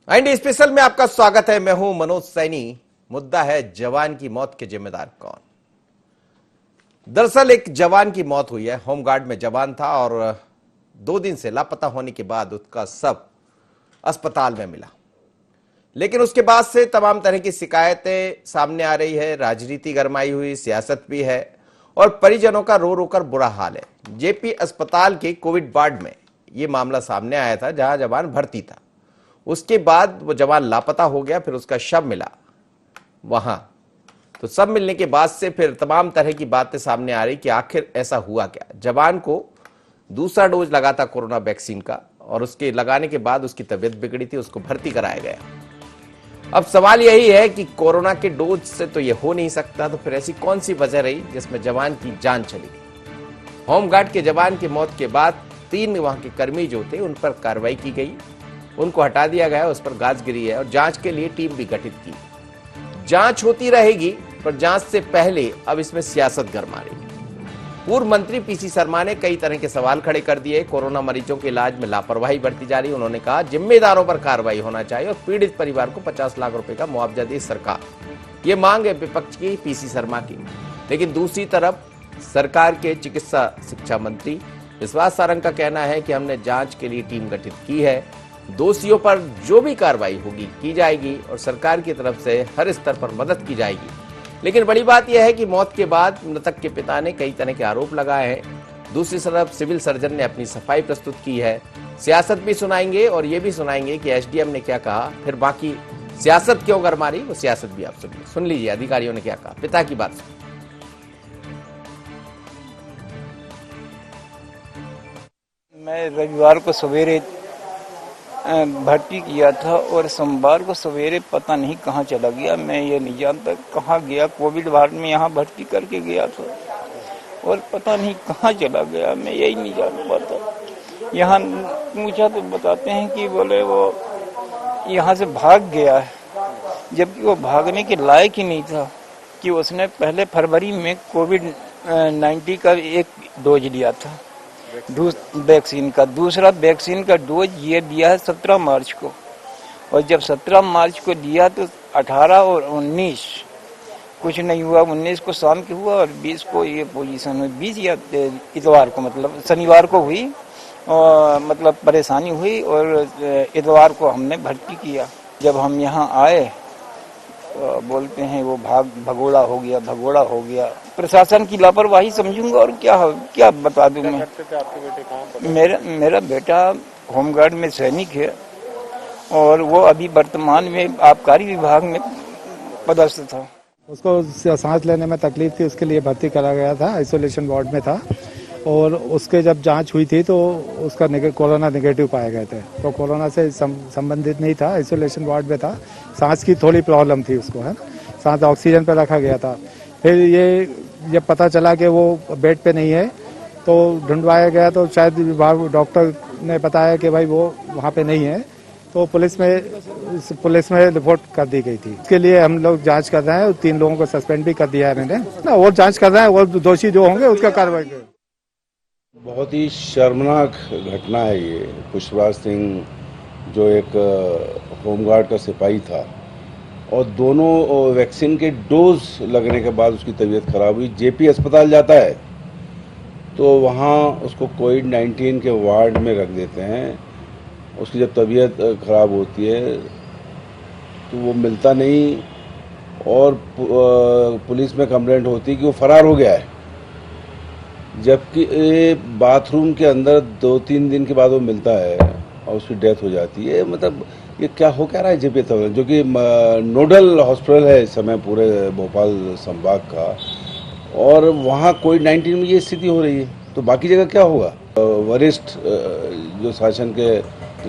India special में आपका स्वागत है। मैं हूं मनोज सैनी। मुद्दा है जवान की मौत के जिम्मेदार कौन। दरअसल एक जवान की मौत हुई है। होमगार्ड में जवान था और 2 दिन से लापता होने के बाद उसका शव अस्पताल में मिला। लेकिन उसके बाद से तमाम तरह की शिकायतें सामने आ रही है। राजनीति गरमाई हुई, सियासत भी है और परिजनों का रो रो कर बुरा हाल है। जेपी अस्पताल के कोविड वार्ड में यह मामला सामने आया था, जहां जवान भर्ती था। उसके बाद वो जवान लापता हो गया, फिर उसका शव मिला वहां। तो शव मिलने के बाद से फिर तमाम तरह की बातें सामने आ रही कि आखिर ऐसा हुआ क्या। जवान को दूसरा डोज लगा था कोरोना वैक्सीन का और उसके लगाने के बाद उसकी तबीयत बिगड़ी थी, उसको भर्ती कराया गया। अब सवाल यही है कि कोरोना के डोज से तो यह हो नहीं सकता, तो फिर ऐसी कौन सी वजह रही जिसमें जवान की जान चली गई। होमगार्ड के जवान की मौत के बाद 3 वहां के कर्मी जो थे उन पर कार्रवाई की गई, उनको हटा दिया गया, उस पर गाज गिरी है और जांच के लिए टीम भी गठित की। जांच होती रहेगी, पर जांच से पहले अब इसमें सियासत गरमा रही है। पूर्व मंत्री पीसी शर्मा ने कई तरह के सवाल खड़े कर दिए। कोरोना मरीजों के इलाज में लापरवाही बरती जा रही। उन्होंने कहा जिम्मेदारों पर कार्रवाई होना चाहिए और पीड़ित परिवार को 50 लाख रुपए का मुआवजा दे सरकार। ये मांग है विपक्ष की, पीसी शर्मा की। लेकिन दूसरी तरफ सरकार के चिकित्सा शिक्षा मंत्री विश्वास सारंग का कहना है कि हमने जांच के लिए टीम गठित की है, दोषियों पर जो भी कार्रवाई होगी की जाएगी और सरकार की तरफ से हर स्तर पर मदद की जाएगी। लेकिन बड़ी बात यह है कि मौत के बाद मृतक के पिता ने कई तरह के आरोप लगाए हैं। दूसरी तरफ सिविल सर्जन ने अपनी सफाई प्रस्तुत की है। सियासत भी सुनाएंगे और ये भी सुनाएंगे कि एसडीएम ने क्या कहा। फिर बाकी सियासत क्यों गरमा रही, वो सियासत भी आप सुन लीजिए अधिकारियों ने क्या कहा। पिता की बात सुन। मैं रविवार को सवेरे भर्ती किया था और सोमवार को सवेरे पता नहीं कहाँ चला गया। मैं ये नहीं जानता कहाँ गया। कोविड वार्ड में यहाँ भर्ती करके गया था और पता नहीं कहाँ चला गया। मैं यही नहीं जान पाता। यहाँ पूछा तो बताते हैं कि बोले वो यहाँ से भाग गया है, जबकि वो भागने के लायक ही नहीं था। कि उसने पहले फरवरी में कोविड-19 का एक डोज लिया था वैक्सीन का। दूसरा वैक्सीन का डोज ये दिया है 17 मार्च को, और जब 17 मार्च को दिया तो 18 और 19 कुछ नहीं हुआ। 19 को शाम को हुआ और 20 को ये पोजीशन हुई। 20 या इतवार को, मतलब शनिवार को हुई और मतलब परेशानी हुई और इतवार को हमने भर्ती किया। जब हम यहाँ आए बोलते हैं वो भगोड़ा हो गया। प्रशासन की लापरवाही समझूंगा और क्या बता दूं मैं। मेरा बेटा होमगार्ड में सैनिक है और वो अभी वर्तमान में आबकारी विभाग में पदस्थ था। उसको सांस लेने में तकलीफ थी, उसके लिए भर्ती करा गया था, आइसोलेशन वार्ड में था। और उसके जब जांच हुई थी तो उसका कोरोना नेगेटिव पाए गए थे। तो कोरोना से संबंधित नहीं था, आइसोलेशन वार्ड में था। सांस की थोड़ी प्रॉब्लम थी उसको, है ना, सांस ऑक्सीजन पर रखा गया था। फिर ये पता चला कि वो बेड पे नहीं है तो ढूंढवाया गया, तो शायद विभाग डॉक्टर ने बताया कि भाई वो वहाँ पे नहीं है। तो पुलिस में रिपोर्ट कर दी गई थी। इसके लिए हम लोग जांच कर रहे हैं। 3 लोगों को सस्पेंड भी कर दिया है मैंने ना, और जांच कर रहे हैं और दोषी जो होंगे उसका कार्रवाई। बहुत ही शर्मनाक घटना है ये। पुष्पराज सिंह जो एक होमगार्ड का सिपाही था और दोनों वैक्सीन के डोज लगने के बाद उसकी तबीयत खराब हुई। जेपी अस्पताल जाता है तो वहाँ उसको कोविड-19 के वार्ड में रख देते हैं। उसकी जब तबीयत खराब होती है तो वो मिलता नहीं और पुलिस में कंप्लेंट होती है कि वो फरार हो गया है, जबकि बाथरूम के अंदर 2-3 दिन के बाद वो मिलता है और उसकी डेथ हो जाती है। मतलब ये क्या रहा है जेपी अस्पताल, जो कि नोडल हॉस्पिटल है इस समय पूरे भोपाल संभाग का, और वहाँ कोविड-19 में ये स्थिति हो रही है तो बाकी जगह क्या होगा। वरिष्ठ जो शासन के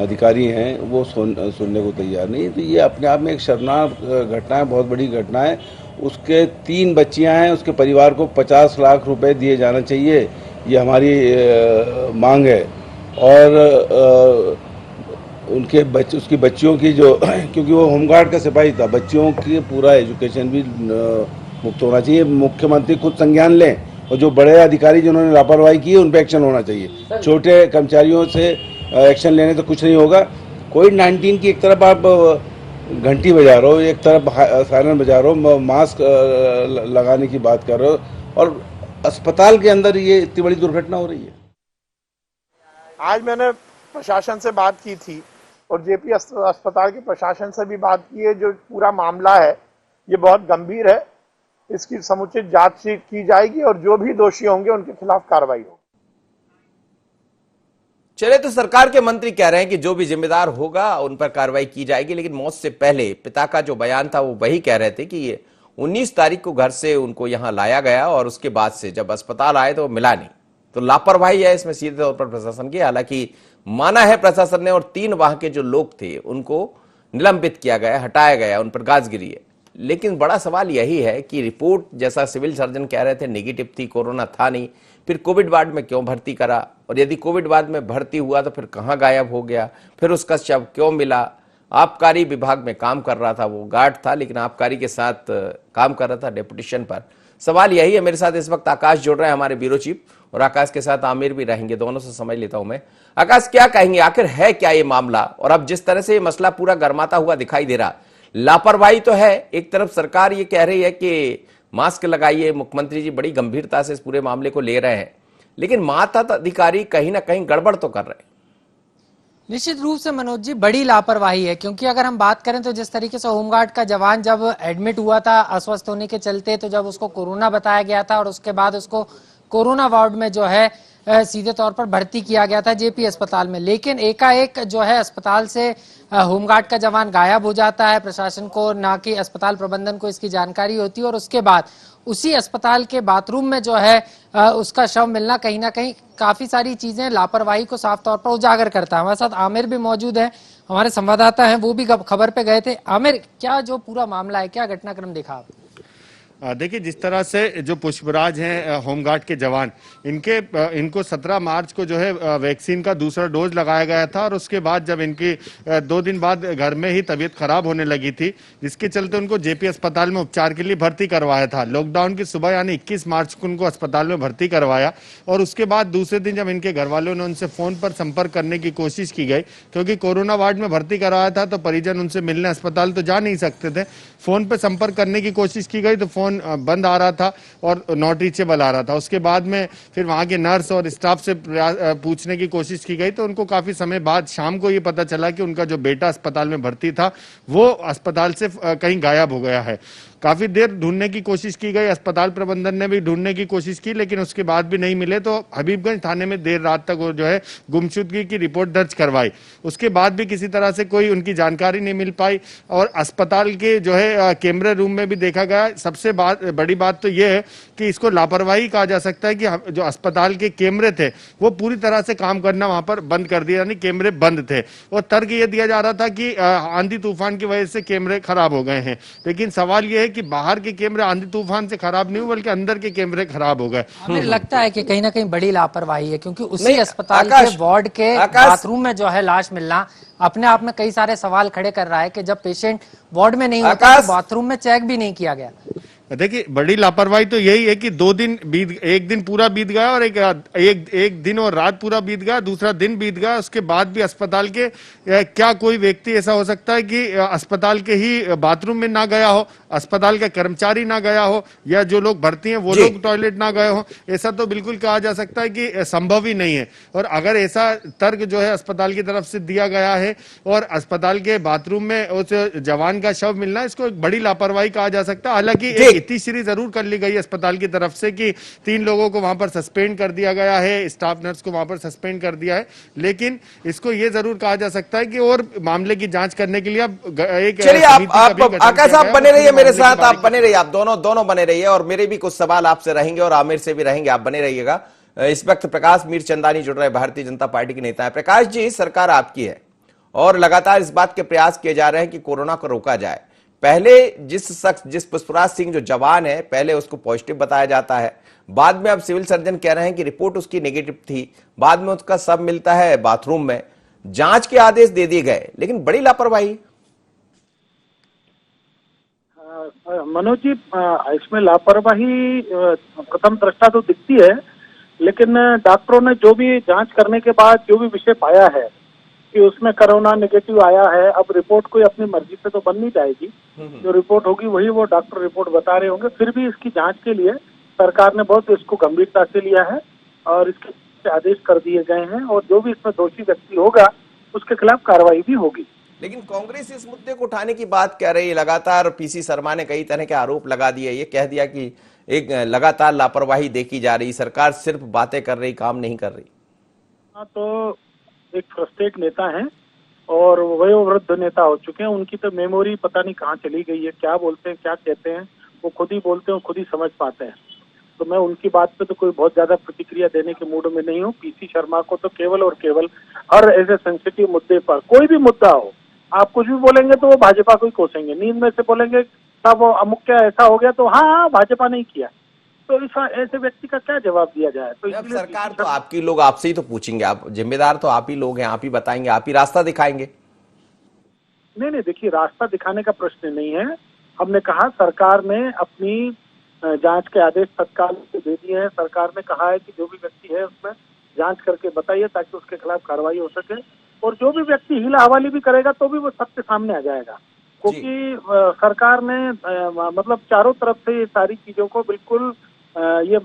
अधिकारी हैं वो सुनने को तैयार नहीं। तो ये अपने आप में एक शर्मनाक घटना है, बहुत बड़ी घटना है। उसके 3 बच्चियां हैं, उसके परिवार को 50 लाख रुपए दिए जाना चाहिए, ये हमारी मांग है। और उसकी बच्चियों की जो क्योंकि वो होमगार्ड का सिपाही था, बच्चियों की पूरा एजुकेशन भी मुक्त होना चाहिए। मुख्यमंत्री खुद संज्ञान लें और जो बड़े अधिकारी जिन्होंने लापरवाही की है उन पर एक्शन होना चाहिए। छोटे कर्मचारियों से एक्शन लेने तो कुछ नहीं होगा। कोविड-19 की एक तरफ आप घंटी बजा रहे हो, एक तरफ सायरन बजा रहे हो, मास्क लगाने की बात कर रहे हो, और अस्पताल के अंदर ये इतनी बड़ी दुर्घटना हो रही है। आज मैंने प्रशासन से बात की थी और जेपी अस्पताल के प्रशासन से भी बात की है। जो पूरा मामला है ये बहुत गंभीर है, इसकी समुचित जांच की जाएगी और जो भी दोषी होंगे उनके खिलाफ कार्रवाई होगी। चले, तो सरकार के मंत्री कह रहे हैं कि जो भी जिम्मेदार होगा उन पर कार्रवाई की जाएगी, लेकिन मौत से पहले पिता का जो बयान था वो वही कह रहे थे कि ये 19 तारीख को घर से उनको यहां लाया गया और उसके बाद से जब अस्पताल आए तो मिला नहीं। तो लापरवाही है इसमें सीधे तौर पर प्रशासन की। हालांकि माना है प्रशासन ने, और 3 वहां के जो लोग थे उनको निलंबित किया गया, हटाया गया, उन पर गाज गिरी है। लेकिन बड़ा सवाल यही है कि रिपोर्ट, जैसा सिविल सर्जन कह रहे थे, नेगेटिव थी, कोरोना था नहीं, फिर कोविड वार्ड में क्यों भर्ती करा? और यदि कोविड वार्ड में भर्ती हुआ तो फिर कहां गायब हो गया? फिर उसका शव क्यों मिला? आबकारी विभाग में काम कर रहा था, वो गार्ड था लेकिन आबकारी के साथ काम कर रहा था डेपुटेशन पर। सवाल यही है। मेरे साथ इस वक्त आकाश जुड़ रहे हैं, हमारे ब्यूरो चीफ, और आकाश के साथ आमिर भी रहेंगे। दोनों से समझ लेता हूं मैं। आकाश, क्या कहेंगे, आखिर है क्या ये मामला? और अब जिस तरह से ये मसला पूरा गर्माता हुआ दिखाई दे रहा, लापरवाही तो है, एक तरफ सरकार ये कह रही है कि मास्क लगाइए, मुख्यमंत्री जी बड़ी गंभीरता से इस पूरे मामले को ले रहे हैं, लेकिन मातहत अधिकारी कहीं ना कहीं गड़बड़ तो कर रहे हैं। निश्चित रूप से मनोज जी, बड़ी लापरवाही है, क्योंकि अगर हम बात करें तो जिस तरीके से होमगार्ड का जवान जब एडमिट हुआ था अस्वस्थ होने के चलते, तो जब उसको कोरोना बताया गया था और उसके बाद उसको कोरोना वार्ड में जो है सीधे तौर पर भर्ती किया गया था जेपी अस्पताल में, लेकिन एकाएक जो है अस्पताल से होमगार्ड का जवान गायब हो जाता है। प्रशासन को, ना कि अस्पताल प्रबंधन को इसकी जानकारी होती है, और उसके बाद उसी अस्पताल के बाथरूम में जो है उसका शव मिलना कहीं ना कहीं काफी सारी चीजें लापरवाही को साफ तौर पर उजागर करता है। हमारे साथ आमिर भी मौजूद है, हमारे संवाददाता हैं, वो भी खबर पे गए थे। आमिर, क्या जो पूरा मामला है, क्या घटनाक्रम देखा आप? देखिए, जिस तरह से जो पुष्पराज हैं होमगार्ड के जवान, इनको 17 मार्च को जो है वैक्सीन का दूसरा डोज लगाया गया था, और उसके बाद जब इनकी 2 दिन बाद घर में ही तबीयत खराब होने लगी थी, जिसके चलते उनको जेपी अस्पताल में उपचार के लिए भर्ती करवाया था। लॉकडाउन की सुबह यानी 21 मार्च को उनको अस्पताल में भर्ती करवाया, और उसके बाद दूसरे दिन जब इनके घर वालों ने उनसे फोन पर संपर्क करने की कोशिश की गई, क्योंकि कोरोना वार्ड में भर्ती कराया था तो परिजन उनसे मिलने अस्पताल तो जा नहीं सकते थे, फोन पर संपर्क करने की कोशिश की गई तो फोन बंद आ रहा था और नॉट रीचेबल आ रहा था। उसके बाद में फिर वहां के नर्स और स्टाफ से पूछने की कोशिश की गई तो उनको काफी समय बाद शाम को ये पता चला कि उनका जो बेटा अस्पताल में भर्ती था वो अस्पताल से कहीं गायब हो गया है। काफी देर ढूंढने की कोशिश की गई, अस्पताल प्रबंधन ने भी ढूंढने की कोशिश की, लेकिन उसके बाद भी नहीं मिले, तो हबीबगंज थाने में देर रात तक वो जो है गुमशुदगी की रिपोर्ट दर्ज करवाई। उसके बाद भी किसी तरह से कोई उनकी जानकारी नहीं मिल पाई, और अस्पताल के जो है कैमरे रूम में भी देखा गया। सबसे बड़ी बात तो ये है कि इसको लापरवाही कहा जा सकता है कि जो अस्पताल के कैमरे थे वो पूरी तरह से काम करना वहां पर बंद कर दिया, यानी कैमरे बंद थे, और तर्क ये दिया जा रहा था कि आंधी तूफान की वजह से कैमरे खराब हो गए हैं। लेकिन सवाल ये है कि बाहर के कैमरे आंधी तूफान से खराब नहीं हुए, बल्कि अंदर के कैमरे खराब हो गए। हमें लगता है कि कहीं ना कहीं बड़ी लापरवाही है, क्योंकि उसी अस्पताल के वार्ड के बाथरूम में जो है लाश मिलना अपने आप में कई सारे सवाल खड़े कर रहा है कि जब पेशेंट वार्ड में नहीं होता तो बाथरूम में चेक भी नहीं किया गया। देखिए, बड़ी लापरवाही तो यही है कि 2 दिन एक दिन पूरा बीत गया और एक दिन और रात पूरा बीत गया, दूसरा दिन बीत गया, उसके बाद भी अस्पताल के क्या कोई व्यक्ति ऐसा हो सकता है कि अस्पताल के ही बाथरूम में ना गया हो, अस्पताल का कर्मचारी ना गया हो, या जो लोग भर्ती हैं वो लोग टॉयलेट ना गए हो? ऐसा तो बिल्कुल कहा जा सकता है कि संभव ही नहीं है। और अगर ऐसा तर्क जो है अस्पताल की तरफ से दिया गया है और अस्पताल के बाथरूम में उस जवान का शव मिलना, इसको एक बड़ी लापरवाही कहा जा सकता है। हालांकि इतनी जरूर कर ली गई अस्पताल की तरफ से कि 3 लोगों को वहां पर सस्पेंड कर दिया गया है, स्टाफ नर्स को वहां पर सस्पेंड कर दिया है, लेकिन इसको ये जरूर कहा जा सकता है कि और मामले की जांच करने के लिए अब एक चलिए आकाश आप बने रहिए मेरे साथ, आप बने रहिए, आप दोनों बने रहिए, और मेरे भी कुछ सवाल आपसे रहेंगे और आमिर से भी रहेंगे, आप बने रहिएगा। इस वक्त प्रकाश मीरचंदानी जुड़ रहे, भारतीय जनता पार्टी के नेता है। प्रकाश जी, सरकार आपकी है और लगातार इस बात के प्रयास किए जा रहे हैं कि कोरोना को रोका जाए। पहले जिस पुष्पराज सिंह जो जवान है, पहले उसको पॉजिटिव बताया जाता है, बाद में अब सिविल सर्जन कह रहे हैं कि रिपोर्ट उसकी नेगेटिव थी, बाद में उसका सब मिलता है बाथरूम में, जांच के आदेश दे दिए गए, लेकिन बड़ी लापरवाही। मनोज जी, इसमें लापरवाही प्रथम दृष्टा तो दिखती है, लेकिन डॉक्टरों ने जो भी जांच करने के बाद जो भी विषय पाया है कि उसमें कोरोना नेगेटिव आया है। अब रिपोर्ट कोई अपनी मर्जी से तो बन नहीं जाएगी, जो रिपोर्ट होगी वही वो डॉक्टर रिपोर्ट बता रहे होंगे। फिर भी इसकी जांच के लिए सरकार ने बहुत इसको गंभीरता से लिया है और इसके आदेश कर दिए गए हैं, और जो भी इसमें दोषी व्यक्ति होगा उसके खिलाफ कार्रवाई भी होगी। लेकिन कांग्रेस इस मुद्दे को उठाने की बात कह रही है लगातार। पीसी शर्मा ने कई तरह के आरोप लगा दिए, ये कह दिया कि एक लगातार लापरवाही देखी जा रही, सरकार सिर्फ बातें कर रही, काम नहीं कर रही। हाँ, तो एक फ्रस्ट्रेट नेता हैं और वयोवृद्ध नेता हो चुके हैं, उनकी तो मेमोरी पता नहीं कहाँ चली गई है, क्या बोलते हैं क्या कहते हैं वो खुद ही बोलते हैं, खुद ही समझ पाते हैं। तो मैं उनकी बात पे तो कोई बहुत ज्यादा प्रतिक्रिया देने के मूड में नहीं हूँ। पीसी शर्मा को तो केवल और केवल हर ऐसे सेंसिटिव मुद्दे पर, कोई भी मुद्दा हो, आप कुछ भी बोलेंगे तो वो भाजपा को ही कोसेंगे। नींद में से बोलेंगे साहब वो अमुक क्या ऐसा हो गया, तो हाँ भाजपा ने किया, तो इस ऐसे व्यक्ति का क्या जवाब दिया जाए। तो अब सरकार तो आपकी, लोग आपसे ही तो पूछेंगे, आप जिम्मेदार तो आप ही लोग हैं, आप ही बताएंगे, आप ही रास्ता दिखाएंगे। नहीं, देखिए रास्ता दिखाने का प्रश्न नहीं है। हमने कहा सरकार ने अपनी जांच के आदेश तत्काल दे दिए हैं। सरकार ने कहा है कि जो भी व्यक्ति है उसमें जांच करके बताइए ताकि उसके खिलाफ कार्रवाई हो सके, और जो भी व्यक्ति हीला हवाली भी करेगा तो भी वो सत्य सामने आ जाएगा, क्योंकि सरकार ने मतलब चारों तरफ से ये सारी चीजों को बिल्कुल ये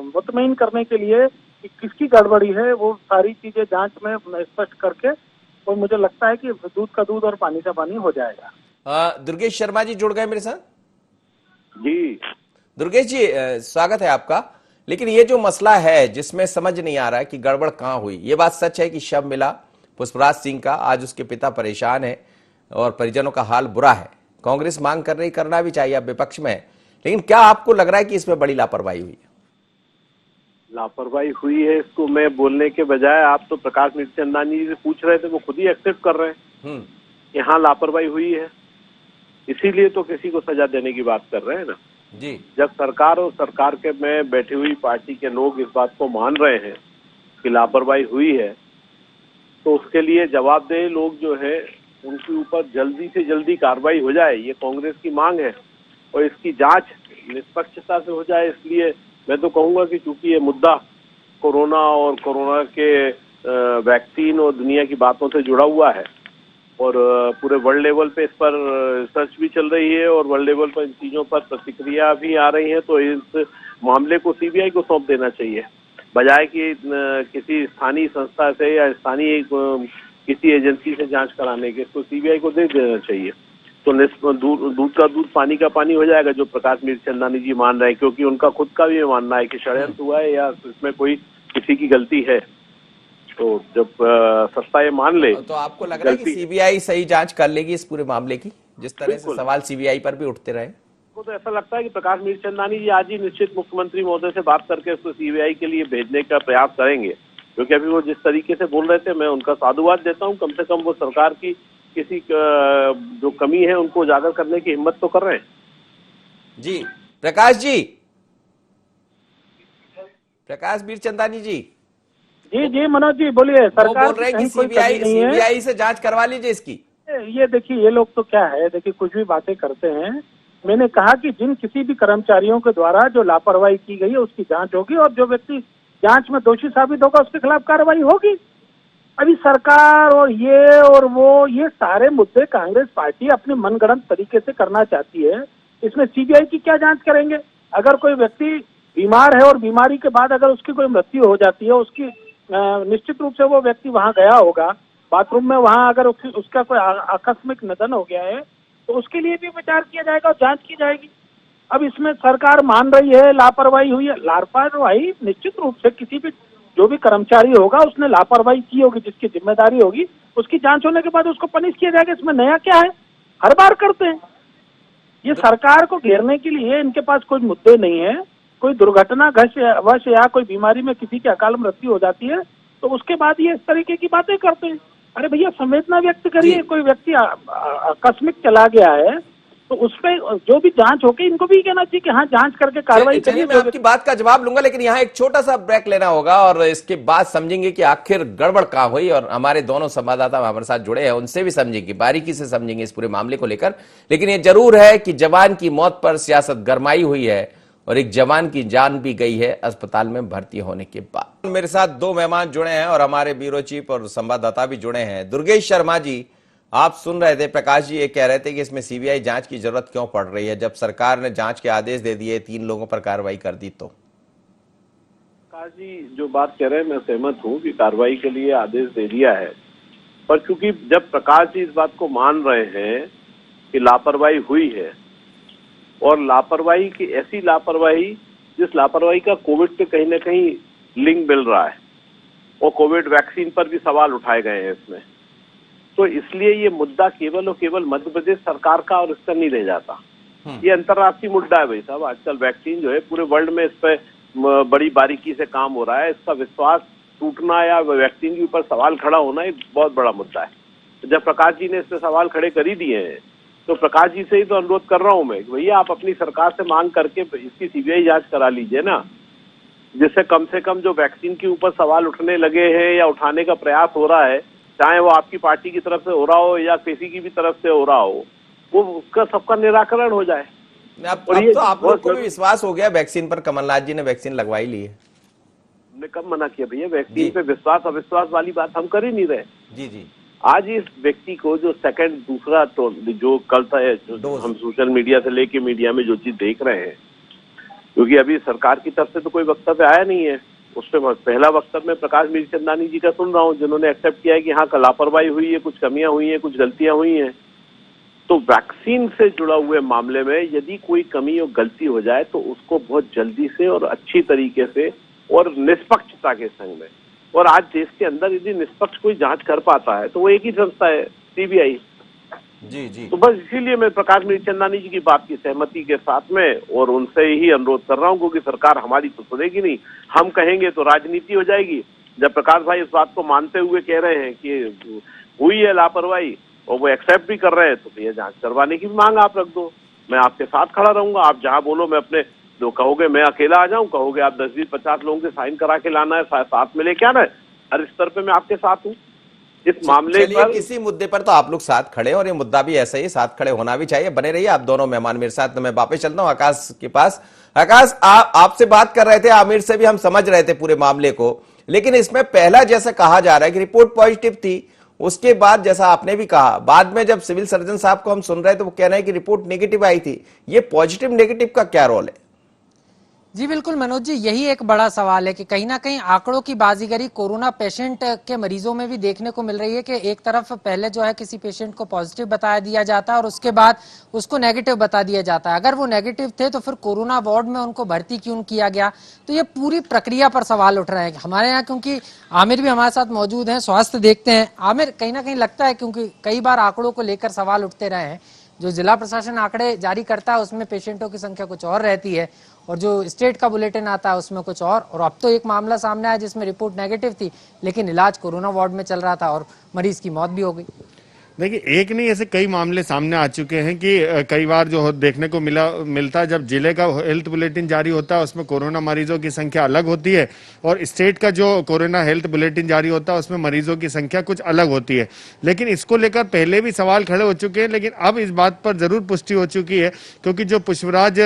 मुतमईन करने के लिए कि किसकी गड़बड़ी है वो सारी चीजें जांच में स्पष्ट करके, और मुझे लगता है कि दूध का दूध और पानी का पानी हो जाएगा। दुर्गेश शर्मा जी जुड़ गए मेरे साथ। जी दुर्गेश जी, स्वागत है आपका। लेकिन ये जो मसला है जिसमें समझ नहीं आ रहा है कि गड़बड़ कहाँ हुई, ये बात सच है कि शव मिला पुष्पराज सिंह का, आज उसके पिता परेशान है और परिजनों का हाल बुरा है। कांग्रेस मांग कर रही, करना भी चाहिए, अब विपक्ष में है, लेकिन क्या आपको लग रहा है कि इसमें बड़ी लापरवाही हुई है? लापरवाही हुई है इसको मैं बोलने के बजाय आप तो प्रकाश मिर्चंदानी जी से पूछ रहे थे, वो खुद ही एक्सेप्ट कर रहे हैं कि हाँ लापरवाही हुई है, इसीलिए तो किसी को सजा देने की बात कर रहे हैं ना जी। जब सरकार और सरकार के में बैठी हुई पार्टी के लोग इस बात को मान रहे हैं कि लापरवाही हुई है, तो उसके लिए जवाबदेह लोग जो है उनके ऊपर जल्दी से जल्दी कार्रवाई हो जाए, ये कांग्रेस की मांग है, और इसकी जांच निष्पक्षता से हो जाए। इसलिए मैं तो कहूंगा कि चूंकि ये मुद्दा कोरोना और कोरोना के वैक्सीन और दुनिया की बातों से जुड़ा हुआ है और पूरे वर्ल्ड लेवल पे इस पर रिसर्च भी चल रही है और वर्ल्ड लेवल पर इन चीज़ों पर प्रतिक्रिया भी आ रही है, तो इस मामले को सीबीआई को सौंप देना चाहिए, बजाय कि किसी स्थानीय संस्था से या स्थानीय किसी एजेंसी से जांच कराने के, इसको सीबीआई को दे देना चाहिए। तो दूध का दूध पानी का पानी हो जाएगा, जो प्रकाश मिर्चंदानी जी मान रहे हैं, क्योंकि उनका खुद का भी मानना है कि षड्यंत्र हुआ है या इसमें कोई किसी की गलती है। तो जब सत्ता ये मान ले, तो आपको लग रहा है कि सीबीआई सही जांच कर लेगी इस पूरे मामले की, जिस तरह से सवाल सीबीआई पर भी उठते रहे? को तो ऐसा लगता है कि प्रकाश मिर्चंदानी जी आज ही निश्चित मुख्यमंत्री महोदय से बात करके उसको सीबीआई के लिए भेजने का प्रयास करेंगे, क्योंकि अभी वो जिस तरीके से बोल रहे थे, मैं उनका साधुवाद देता हूँ, कम से कम वो सरकार की किसी जो कमी है उनको उजागर करने की हिम्मत तो कर रहे हैं। जी प्रकाश जी, प्रकाश मिर्चंदानी जी। जी मनोज जी बोलिए। सरकार बोल रहे हैं कि सीबीआई से जांच करवा लीजिए इसकी। ये देखिए, ये लोग तो क्या है, देखिए कुछ भी बातें करते हैं। मैंने कहा कि जिन किसी भी कर्मचारियों के द्वारा जो लापरवाही की गई है उसकी जांच होगी, और जो व्यक्ति जांच में दोषी साबित होगा उसके खिलाफ कार्रवाई होगी। अभी सरकार और वो ये सारे मुद्दे कांग्रेस पार्टी अपने मनगढ़ंत तरीके से करना चाहती है। इसमें सीबीआई की क्या जांच करेंगे? अगर कोई व्यक्ति बीमार है और बीमारी के बाद अगर उसकी कोई मृत्यु हो जाती है, उसकी निश्चित रूप से वो व्यक्ति वहां गया होगा बाथरूम में, वहां अगर उसका कोई आकस्मिक निधन हो गया है तो उसके लिए भी विचार किया जाएगा और जांच की जाएगी। अब इसमें सरकार मान रही है लापरवाही हुई है। लापरवाही निश्चित रूप से किसी भी जो भी कर्मचारी होगा उसने लापरवाही की होगी, जिसकी जिम्मेदारी होगी, उसकी जांच होने के बाद उसको पनिश किया जाएगा। इसमें नया क्या है, हर बार करते हैं। ये सरकार को घेरने के लिए इनके पास कोई मुद्दे नहीं है। कोई दुर्घटना वश या कोई बीमारी में किसी की अकाल मृत्यु हो जाती है तो उसके बाद ये इस तरीके की बातें करते हैं। अरे भैया संवेदना व्यक्त करिए। कोई व्यक्ति आकस्मिक चला गया है तो उसपे जो भी जांच होगी इनको भी कहना चाहिए कि हाँ जांच करके कार्रवाई करिए। मैं आपकी बात का जवाब लूंगा, लेकिन यहाँ एक छोटा सा ब्रेक लेना होगा और इसके बाद समझेंगे कि आखिर गड़बड़ कहाँ हुई, और हमारे दोनों संवाददाता हमारे साथ जुड़े हैं, उनसे भी समझेंगे, बारीकी से समझेंगे इस पूरे मामले को लेकर। लेकिन ये जरूर है कि जवान की मौत पर सियासत गरमाई हुई है और एक जवान की जान भी गई है अस्पताल में भर्ती होने के बाद। मेरे साथ दो मेहमान जुड़े हैं और हमारे ब्यूरो चीफ और संवाददाता भी जुड़े हैं। दुर्गेश शर्मा जी, आप सुन रहे थे प्रकाश जी ये कह रहे थे कि इसमें सीबीआई जांच की जरूरत क्यों पड़ रही है जब सरकार ने जांच के आदेश दे दिए, 3 लोगों पर कार्रवाई कर दी। तो प्रकाश जी जो बात कह रहे हैं मैं सहमत हूँ कि कार्रवाई के लिए आदेश दे दिया है, पर चूंकि जब प्रकाश जी इस बात को मान रहे हैं कि लापरवाही हुई है और लापरवाही की ऐसी लापरवाही जिस लापरवाही का कोविड पे कहीं ना कहीं लिंक मिल रहा है और कोविड वैक्सीन पर भी सवाल उठाए गए हैं इसमें, तो इसलिए ये मुद्दा केवल और केवल मध्य प्रदेश सरकार का और इसका नहीं रह जाता। ये अंतर्राष्ट्रीय मुद्दा है भाई साहब। आजकल वैक्सीन जो है पूरे वर्ल्ड में इस पर बड़ी बारीकी से काम हो रहा है। इसका विश्वास टूटना या वैक्सीन के ऊपर सवाल खड़ा होना एक बहुत बड़ा मुद्दा है। जब प्रकाश जी ने इस पर सवाल खड़े कर ही दिए हैं तो प्रकाश जी से ही तो अनुरोध कर रहा हूं मैं कि भैया आप अपनी सरकार से मांग करके इसकी सीबीआई जांच करा लीजिए ना, जिससे कम से कम जो वैक्सीन के ऊपर सवाल उठने लगे हैं या उठाने का प्रयास हो रहा है, चाहे वो आपकी पार्टी की तरफ से हो रहा हो या किसी की भी तरफ से हो रहा हो, वो उसका सबका निराकरण हो जाए। अब तो आप लोग को भी विश्वास हो गया वैक्सीन पर। कमलनाथ जी ने वैक्सीन लगवाई ली है। हमने कब मना किया भैया? वैक्सीन पे विश्वास अविश्वास वाली बात हम कर ही नहीं रहे। जी जी। आज इस व्यक्ति को जो सेकंड दूसरा जो कल था हम सोशल मीडिया से लेके मीडिया में जो चीज देख रहे हैं, क्योंकि अभी सरकार की तरफ से तो कोई वक्तव्य आया नहीं है, उस पर पहला वक्तव्य मैं प्रकाश मीरचंदानी जी का सुन रहा हूँ जिन्होंने एक्सेप्ट किया है कि हाँ लापरवाही हुई है, कुछ कमियां हुई है, कुछ गलतियां हुई हैं। तो वैक्सीन से जुड़ा हुए मामले में यदि कोई कमी और गलती हो जाए तो उसको बहुत जल्दी से और अच्छी तरीके से और निष्पक्षता के संग में, और आज देश के अंदर यदि निष्पक्ष कोई जांच कर पाता है तो वो एक ही संस्था है, सीबीआई। जी जी। तो बस इसीलिए मैं प्रकाश मीरचंदानी जी की बात की सहमति के साथ में और उनसे ही अनुरोध कर रहा हूँ, क्योंकि सरकार हमारी तो सुनेगी नहीं, हम कहेंगे तो राजनीति हो जाएगी। जब प्रकाश भाई इस बात को मानते हुए कह रहे हैं कि हुई है लापरवाही और वो एक्सेप्ट भी कर रहे हैं, तो भैया जांच करवाने की भी मांग आप रख दो। मैं आपके साथ खड़ा रहूंगा, आप जहां बोलो मैं अपने जो कहोगे मैं अकेला आ जाऊं, कहोगे आप 10-20-50 लोगों के साइन करा के लाना है, साथ में लेके आना है, हर स्तर पे मैं आपके साथ हूं इस मामले पर। किसी मुद्दे पर तो आप लोग साथ खड़े और ये मुद्दा भी ऐसा ही साथ खड़े होना भी चाहिए। बने रहिए आप दोनों मेहमान मेरे साथ। मैं वापस चलता हूं आकाश के पास। आकाश, आपसे बात कर रहे थे, आमिर से भी हम समझ रहे थे पूरे मामले को, लेकिन इसमें पहला जैसा कहा जा रहा है कि रिपोर्ट पॉजिटिव थी, उसके बाद जैसा आपने भी कहा बाद में जब सिविल सर्जन साहब को हम सुन रहे थे वो कह रहे हैं कि रिपोर्ट नेगेटिव आई थी। ये पॉजिटिव नेगेटिव का क्या रोल है? जी बिल्कुल मनोज जी, यही एक बड़ा सवाल है कि कहीं ना कहीं आंकड़ों की बाजीगरी कोरोना पेशेंट के मरीजों में भी देखने को मिल रही है कि एक तरफ पहले जो है किसी पेशेंट को पॉजिटिव बताया दिया जाता है और उसके बाद उसको नेगेटिव बता दिया जाता है। अगर वो नेगेटिव थे तो फिर कोरोना वार्ड में उनको भर्ती क्यों किया गया? तो ये पूरी प्रक्रिया पर सवाल उठ रहे हैं हमारे यहाँ, क्योंकि आमिर भी हमारे साथ मौजूद है, स्वास्थ्य देखते हैं। आमिर, कहीं ना कहीं लगता है, क्योंकि कई बार आंकड़ों को लेकर सवाल उठते रहे हैं, जो जिला प्रशासन आंकड़े जारी करता है उसमें पेशेंटों की संख्या कुछ और रहती है और जो स्टेट का बुलेटिन आता है उसमें कुछ और अब तो एक मामला सामने आया जिसमें रिपोर्ट नेगेटिव थी लेकिन इलाज कोरोना वार्ड में चल रहा था और मरीज की मौत भी हो गई। देखिए, एक नहीं ऐसे कई मामले सामने आ चुके हैं कि कई बार जो देखने को मिलता है जब जिले का हेल्थ बुलेटिन जारी होता है उसमें कोरोना मरीजों की संख्या अलग होती है और स्टेट का जो कोरोना हेल्थ बुलेटिन जारी होता है उसमें मरीजों की संख्या कुछ अलग होती है। लेकिन इसको लेकर पहले भी सवाल खड़े हो चुके हैं, लेकिन अब इस बात पर जरूर पुष्टि हो चुकी है, क्योंकि जो पुष्पराज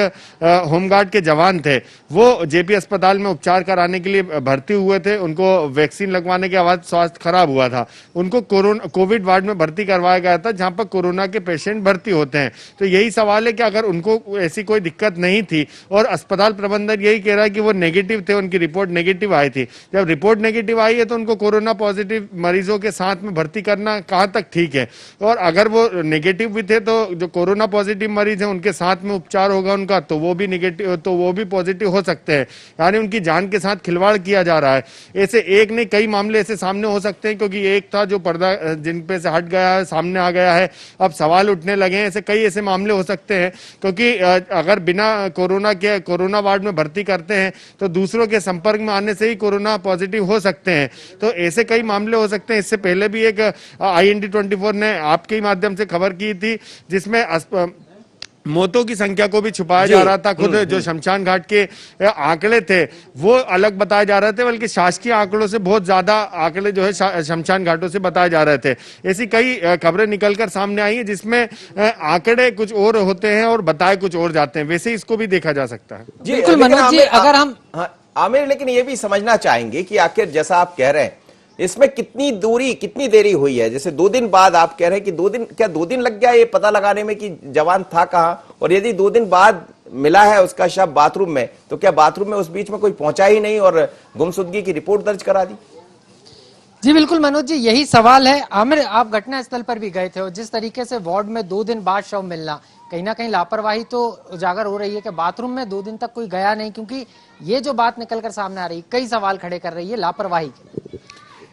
होमगार्ड के जवान थे वो जेपी अस्पताल में उपचार कराने के लिए भर्ती हुए थे। उनको वैक्सीन लगवाने के बाद स्वास्थ्य खराब हुआ था, उनको कोविड वार्ड में भर्ती करवाया गया था जहां पर कोरोना के पेशेंट भर्ती होते हैं। तो यही सवाल है कि अगर उनको ऐसी कोई दिक्कत नहीं थी और अस्पताल प्रबंधन यही कह रहा है कि वो नेगेटिव थे, उनकी रिपोर्ट नेगेटिव आई थी, जब रिपोर्ट नेगेटिव आई है तो उनको कोरोना पॉजिटिव मरीजों के साथ में भर्ती करना कहां तक ठीक है? और अगर वो नेगेटिव भी थे तो जो कोरोना पॉजिटिव मरीज है उनके साथ में उपचार होगा उनका तो वो भी नेगेटिव तो वो भी पॉजिटिव हो सकते हैं, यानी उनकी जान के साथ खिलवाड़ किया जा रहा है। ऐसे एक नहीं कई मामले ऐसे सामने हो सकते हैं, क्योंकि एक था जो पर्दा जिन पे से हट गया है सामने आ गया है, अब सवाल उठने लगे हैं। ऐसे कई ऐसे मामले हो सकते हैं, क्योंकि अगर बिना कोरोना के कोरोना वार्ड में भर्ती करते हैं तो दूसरों के संपर्क में आने से ही कोरोना पॉजिटिव हो सकते हैं। तो ऐसे कई मामले हो सकते हैं। इससे पहले भी एक IND 24 ने आपके माध्यम से खबर की थी जिसमें मौतों की संख्या को भी छुपाया जी। जा रहा था। खुद जो शमशान घाट के आंकड़े थे वो अलग बताए जा रहे थे, बल्कि शासकीय आंकड़ों से बहुत ज्यादा आंकड़े जो है शमशान घाटों से बताए जा रहे थे। ऐसी कई खबरें निकलकर सामने आई हैं जिसमें आंकड़े कुछ और होते हैं और बताए कुछ और जाते हैं। वैसे इसको भी देखा जा सकता है। जी, बिल्कुल लेकिन मनोज जी, आमिर, अगर हम हाँ, आमिर, लेकिन ये भी समझना चाहेंगे कि आखिर जैसा आप कह रहे हैं इसमें कितनी दूरी, कितनी देरी हुई है। जैसे 2 दिन बाद आप कह रहे हैं कि 2 दिन, क्या 2 दिन लग गया ये पता लगाने में कि जवान था कहां, और यदि 2 दिन बाद मिला है उसका शव बाथरूम में, तो क्या बाथरूम में उस बीच में कोई पहुंचा ही नहीं और गुमशुदगी की रिपोर्ट दर्ज करा दी? जी बिल्कुल मनोज जी, यही सवाल है। आमिर, आप घटना स्थल पर भी गए थे और जिस तरीके से वार्ड में 2 दिन बाद शव मिलना, कहीं ना कहीं लापरवाही तो उजागर हो रही है कि बाथरूम में 2 दिन तक कोई गया नहीं, क्योंकि ये जो बात निकलकर सामने आ रही है कई सवाल खड़े कर रही है लापरवाही के।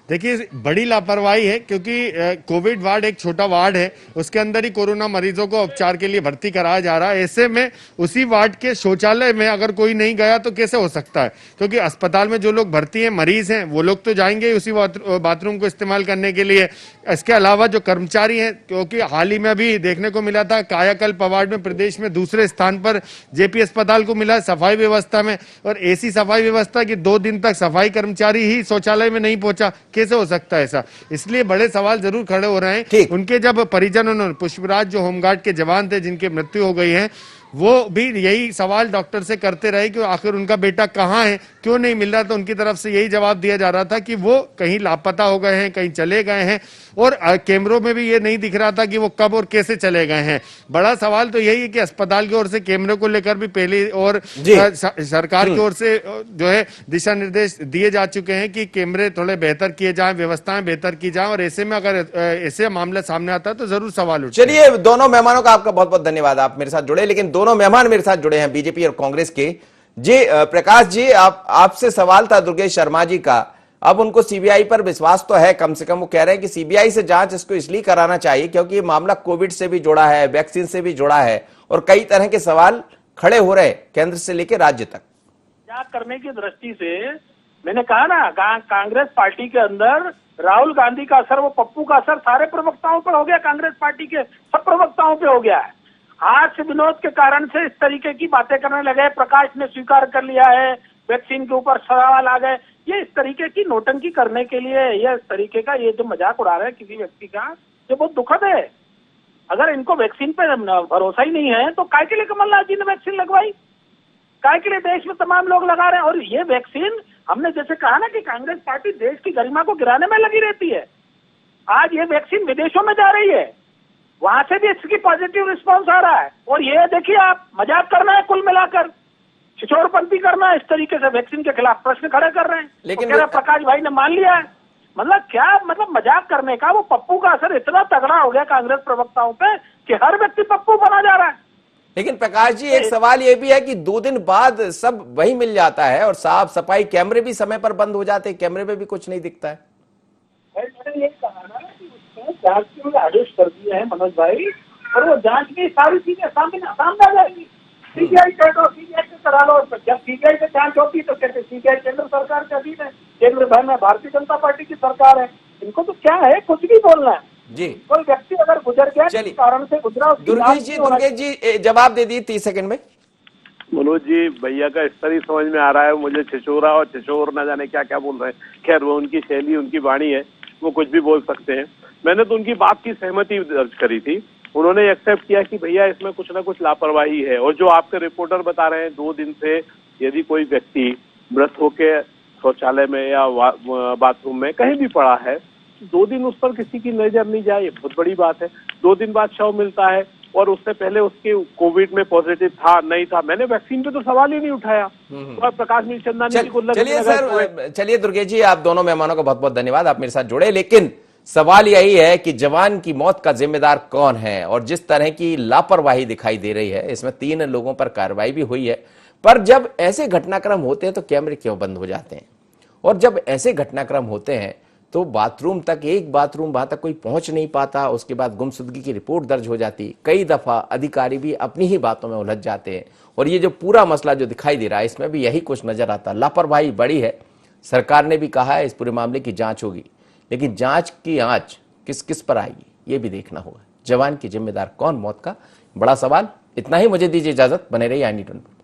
देखिए, बड़ी लापरवाही है, क्योंकि कोविड वार्ड एक छोटा वार्ड है, उसके अंदर ही कोरोना मरीजों को उपचार के लिए भर्ती कराया जा रहा है। ऐसे में उसी वार्ड के शौचालय में अगर कोई नहीं गया तो कैसे हो सकता है? क्योंकि अस्पताल में जो लोग भर्ती हैं, मरीज हैं, वो लोग तो जाएंगे उसी बाथरूम को इस्तेमाल करने के लिए। इसके अलावा जो कर्मचारी हैं, क्योंकि हाल ही में अभी देखने को मिला था कायाकल्प अवार्ड में प्रदेश में दूसरे स्थान पर जेपी अस्पताल को मिला सफाई व्यवस्था में, और ऐसी सफाई व्यवस्था की 2 दिन तक सफाई कर्मचारी ही शौचालय में नहीं पहुंचा। कैसे हो सकता है ऐसा? इसलिए बड़े सवाल जरूर खड़े हो रहे हैं। उनके जब परिजनों ने, पुष्पराज जो होमगार्ड के जवान थे जिनकी मृत्यु हो गई है, वो भी यही सवाल डॉक्टर से करते रहे कि आखिर उनका बेटा कहाँ है, क्यों नहीं मिल रहा। तो उनकी तरफ से यही जवाब दिया जा रहा था कि वो कहीं लापता हो गए हैं, कहीं चले गए हैं, और कैमरों में भी ये नहीं दिख रहा था कि वो कब और कैसे चले गए हैं। बड़ा सवाल तो यही है कि अस्पताल की ओर से कैमरे को लेकर भी पहले और सरकार की ओर से जो है दिशा निर्देश दिए जा चुके हैं कि कैमरे थोड़े बेहतर किए जाएं, व्यवस्थाएं बेहतर की जाएं, और ऐसे में अगर ऐसे मामला सामने आता है तो जरूर सवाल उठते हैं। चलिए, दोनों मेहमानों का आपका बहुत बहुत धन्यवाद, आप मेरे साथ जुड़े। लेकिन दोनों मेहमान मेरे साथ जुड़े हैं बीजेपी और कांग्रेस के। जी प्रकाश जी, आपसे सवाल था दुर्गेश शर्मा जी का। अब उनको सीबीआई पर विश्वास तो है, कम से कम वो कह रहे हैं कि सीबीआई से जांच इसको इसलिए कराना चाहिए क्योंकि ये मामला कोविड से भी जुड़ा है, वैक्सीन से भी जुड़ा है, और कई तरह के सवाल खड़े हो रहे केंद्र से लेकर राज्य तक। जांच करने की दृष्टि से मैंने कहा ना, कांग्रेस पार्टी के अंदर राहुल गांधी का असर, वो पप्पू का असर सारे प्रवक्ताओं पर हो गया, कांग्रेस पार्टी के सब प्रवक्ताओं पे हो गया है। हास्य विनोद के कारण से इस तरीके की बातें करने लगे। प्रकाश ने स्वीकार कर लिया है, वैक्सीन के ऊपर सवाल आ गए। ये इस तरीके की नोटंकी करने के लिए, ये इस तरीके का ये जो मजाक उड़ा रहे हैं किसी व्यक्ति का, ये बहुत दुखद है। अगर इनको वैक्सीन पे भरोसा ही नहीं है तो काय के लिए कमलनाथ जी ने वैक्सीन लगवाई? काय के लिए देश में तमाम लोग लगा रहे हैं? और ये वैक्सीन, हमने जैसे कहा ना कि कांग्रेस पार्टी देश की गरिमा को गिराने में लगी रहती है, आज ये वैक्सीन विदेशों में जा रही है, वहां से भी इसकी पॉजिटिव रिस्पांस आ रहा है। और ये देखिए, आप मजाक करना है, कुल मिलाकर छिछोरपंथी करना है, इस तरीके से वैक्सीन के खिलाफ प्रश्न खड़े कर रहे हैं। लेकिन प्रकाश भाई ने मान लिया है, मतलब क्या, मतलब मजाक करने का। वो पप्पू का असर इतना तगड़ा हो गया कांग्रेस प्रवक्ताओं पे कि हर व्यक्ति पप्पू बना जा रहा है। लेकिन प्रकाश जी, एक सवाल ये भी है कि 2 दिन बाद सब वही मिल जाता है और साफ सफाई, कैमरे भी समय पर बंद हो जाते हैं, कैमरे में भी कुछ नहीं दिखता है। मैंने ये कहा ना कि उसमें जांच के लिए आदेश कर दिए हैं मनोज भाई, और वो जांच में सारी चीजें सामने आ जाएगी। सीबीआई से करा लो। जब सीबीआई से जांच होती है तो कहते सीबीआई केंद्र सरकार के अधीन है, केंद्र भर में भारतीय जनता पार्टी की सरकार है, इनको तो क्या है, कुछ भी बोलना है जी। कोई व्यक्ति अगर गुजर गया किसी कारण से गुजरा, दुर्गेश जी जवाब दे दिए 30 सेकंड में। मनोज जी, भैया का स्तर ही समझ में आ रहा है, मुझे छिछोरा और छिछोर न जाने क्या क्या बोल रहे हैं। खैर, वो उनकी शैली, उनकी वाणी है, वो कुछ भी बोल सकते हैं। मैंने तो उनकी बात की सहमति दर्ज करी थी, उन्होंने एक्सेप्ट किया कि भैया इसमें कुछ ना कुछ लापरवाही है। और जो आपके रिपोर्टर बता रहे हैं, 2 दिन से यदि कोई व्यक्ति मृत होकर शौचालय में या बाथरूम में कहीं भी पड़ा है, 2 दिन उस पर किसी की नजर नहीं जाए, ये बहुत बड़ी बात है। 2 दिन बाद शव मिलता है और उससे पहले उसके कोविड में पॉजिटिव था नहीं था, मैंने वैक्सीन पे तो सवाल ही नहीं उठाया। तो प्रकाश मिश्रचंदानी को चलिए सर, चलिए दुर्गेश जी, आप दोनों मेहमानों का बहुत बहुत धन्यवाद, आप मेरे साथ जुड़े। लेकिन सवाल यही है कि जवान की मौत का जिम्मेदार कौन है, और जिस तरह की लापरवाही दिखाई दे रही है, इसमें 3 लोगों पर कार्रवाई भी हुई है, पर जब ऐसे घटनाक्रम होते हैं तो कैमरे क्यों बंद हो जाते हैं? और जब ऐसे घटनाक्रम होते हैं तो बाथरूम तक, एक बाथरूम वहां तक कोई पहुंच नहीं पाता, उसके बाद गुमशुदगी की रिपोर्ट दर्ज हो जाती। कई दफा अधिकारी भी अपनी ही बातों में उलझ जाते हैं, और ये जो पूरा मसला जो दिखाई दे रहा है, इसमें भी यही कुछ नजर आता। लापरवाही बड़ी है। सरकार ने भी कहा है इस पूरे मामले की जांच होगी, लेकिन जांच की आंच किस किस पर आएगी ये भी देखना होगा। जवान की जिम्मेदार कौन, मौत का बड़ा सवाल इतना ही, मुझे दीजिए इजाजत, बने रहिए IND 24।